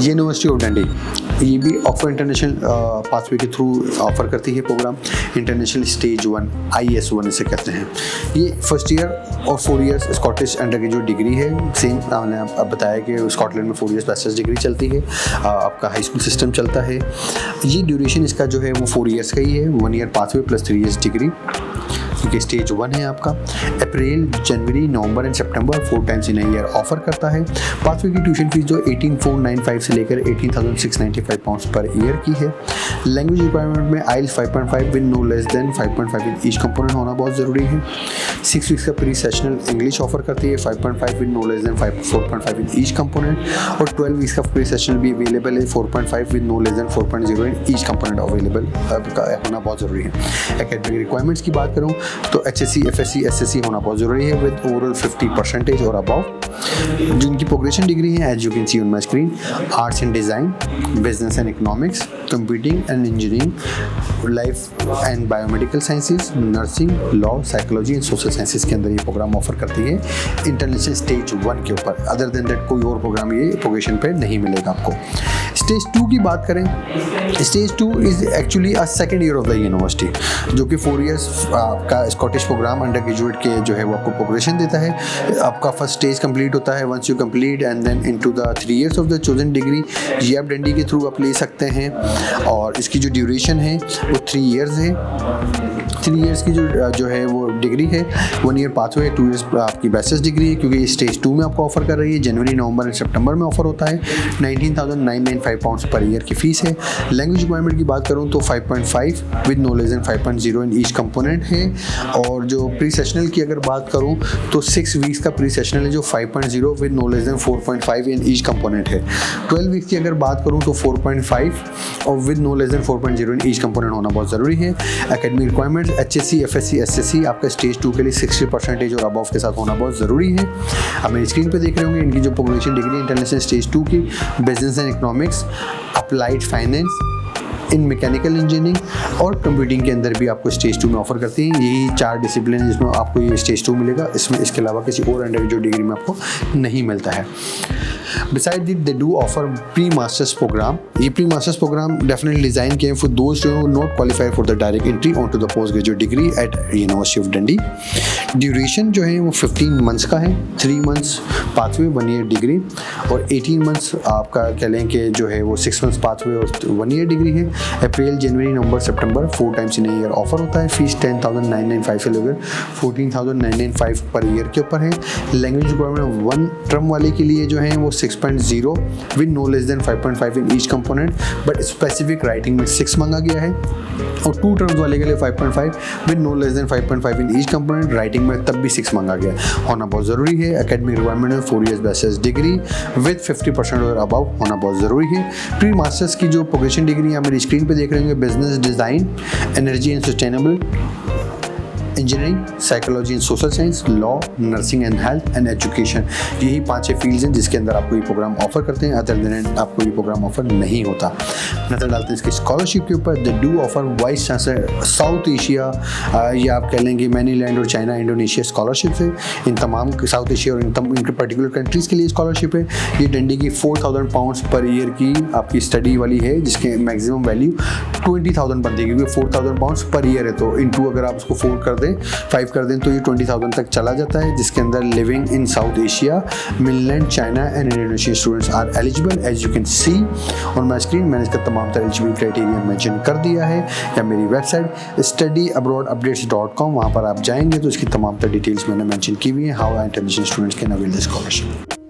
University of डंडी ये भी ऑक्सफोर्ड इंटरनेशनल पाथवे के थ्रू ऑफर करती है प्रोग्राम। इंटरनेशनल स्टेज 1 IS1 इसे कहते हैं। ये फर्स्ट ईयर और 4 years Scottish under graduate degree है। सेम मैंने अब बताया कि स्कॉटलैंड में 4 इयर्स बैचलर्स डिग्री चलती है। आपका हाई स्कूल सिस्टम चलता है। ये ड्यूरेशन इसका जो है वो 4 इयर्स का ही है। 1 year pathway plus 3 years degree, क्योंकि स्टेज 1 है आपका। अप्रैल, जनवरी, नवंबर एंड सितंबर 4 टाइम्स इन ईयर ऑफर करता है। पाथवे की ट्यूशन फीस जो 18,495 से लेकर 18,695 पाउंड्स पर ईयर की है। लैंग्वेज रिक्वायरमेंट में IELTS 5.5 with no less than 5.5 in each component होना बहुत ज़रूरी है। 6 वीक्स का प्री सेशनल इंग्लिश ऑफर करती है 5.5 with no less than 4.5 in each component, और 12 वीक्स का प्री सेशनल भी अवेलेबल है 4.5 with no less than 4.0 in each component available होना बहुत ज़रूरी है। एकेडमिक रिक्वायरमेंट्स की बात करूँ तो HSC, FSC, SSC होना बहुत ज़रूरी है विद ओवरऑल 50% और अबव। जिनकी प्रोग्रेशन डिग्री है as you can see on my screen, arts and design, business and economics, computing and engineering, life and biomedical sciences, nursing, law, psychology and social sciences के अंदर ये programme offer करती है international stage 1 के ऊपर। Other than that कोई और programme ये प्रोग्रेशन पे नहीं मिलेगा आपको। स्टेज 2 की बात करें, stage 2 is actually a second year of the university, जो कि 4 इयर्स आपका स्कॉटिश प्रोग्राम अंडर ग्रेजुएट के जो है वो आपको प्रोग्रेशन देता है। आपका फर्स्ट स्टेज कंप्लीट होता है once you complete and then into the 3 years of the chosen degree. ये आप डंडी के थ्रू आप ले सकते हैं, और इसकी जो ड्यूरेशन है वो 3 इयर्स है। 3 इयर्स की जो है वो डिग्री है। 1 ईयर पाथवे, 2 इयर्स आपकी बैचलर्स डिग्री है, क्योंकि ये स्टेज 2 में आपको ऑफर कर रही है। जनवरी, नवंबर एंड सितंबर में ऑफर होता है। 19,995 पाउंड्स पर ईयर की फीस है। लैंग्वेज रिक्वायरमेंट की बात करूँ तो 5.5 with no less than 5.0 in each component है। और जो प्री सेशनल की अगर बात करूँ तो 6 वीक्स का प्री सेशनल है जो 5.0 with no less than 4.5 in each component है। 12 वीक्स की अगर बात करूँ तो 4.5 और with no less than 4.0 in each component होना बहुत ज़रूरी है। Academic requirement HSC, FSC, SSC आपका स्टेज 2 के लिए 60% और अबव के साथ होना बहुत ज़रूरी है। आप मेरी स्क्रीन पे देख रहे होंगे इनकी जो प्रोग्रेशन डिग्री इंटरनेशनल स्टेज 2 की, business and economics, applied finance, in mechanical engineering और कंप्यूटिंग के अंदर भी आपको स्टेज 2 में ऑफर करती हैं। यही 4 डिसिप्लिन जिसमें आपको ये स्टेज 2 मिलेगा। इसमें इसके अलावा किसी और अंडर ग्रेजुएट डिग्री में आपको नहीं मिलता है। Besides it, they do offer pre-masters program. ये pre-masters program definitely डिज़ाइन किए for those who not qualify for the direct entry onto the postgraduate degree at University of Dundee. Duration जो है वो 15 मंथ्स का है। 3 मंथ्स पाथवे, 1 ईयर डिग्री, और 18 months आपका कह लें कि जो है वो 6 मंथ्स पाथवे और 1 ईयर डिग्री है। अप्रैल, जनवरी, नवंबर, सितंबर 4 टाइम्स इन ईयर ऑफर होता है। फीस 10,995 से लेकर 14,995 पर ईयर के ऊपर है। लैंग्वेज रिक्वायरमेंट 1 टर्म वाले के लिए जो है वो 6.0 with no less than 5.5 in each component, but specific writing में 6 मांगा गया है। और 2 टर्म्स वाले के लिए 5.5 with no less than 5.5 in each component, writing में तब भी 6 मांगा गया होना बहुत ज़रूरी है। एकेडमिक रिक्वायरमेंट में 4 इयर्स बैचलर्स डिग्री विद 50% और अबव होना बहुत ज़रूरी है। प्री मास्टर्स की जो प्रोग्रेशन डिग्री आप मेरी स्क्रीन पे देख रहे होंगे, business, design, energy and sustainable, engineering, psychology and social science, law, nursing and health and education, यही 5 फील्ड्स हैं जिसके अंदर आपको ये प्रोग्राम ऑफर करते हैं। अदर देन आपको ये प्रोग्राम ऑफर नहीं होता। नजर डालते हैं इसकी स्कॉलरशिप के ऊपर। They do offer vice chancellor south Asia, या आप कह लेंगे मैनीलैंड और चाइना, इंडोनेशिया स्कॉलरशिप है। इन तमाम साउथ एशिया और इनके पर्टिकुलर कंट्रीज़ के लिए स्कॉलरशिप है। ये डंडी की 4,000 पाउंड्स पर ईयर की आपकी स्टडी वाली है, जिसके मैक्सिमम वैल्यू 20,000 बनती है, क्योंकि 4,000 पाउंड्स पर ईयर है। तो इनटू अगर आप उसको 4 कर दें, 5 कर दें तो ये 20,000 तक चला जाता है, जिसके अंदर living in South Asia, mainland, China and Indonesia students are eligible as you can see on my screen. मैंने इसका तमाम तरह एलिजिबिलिटी क्राइटेरिया मेंशन कर दिया है, या मेरी वेबसाइट studyabroadupdates.com, वहाँ पर आप जाएंगे तो इसकी तमाम तरह डिटेल्स मैंने मेंशन की हुई है, how international students can avail the scholarship.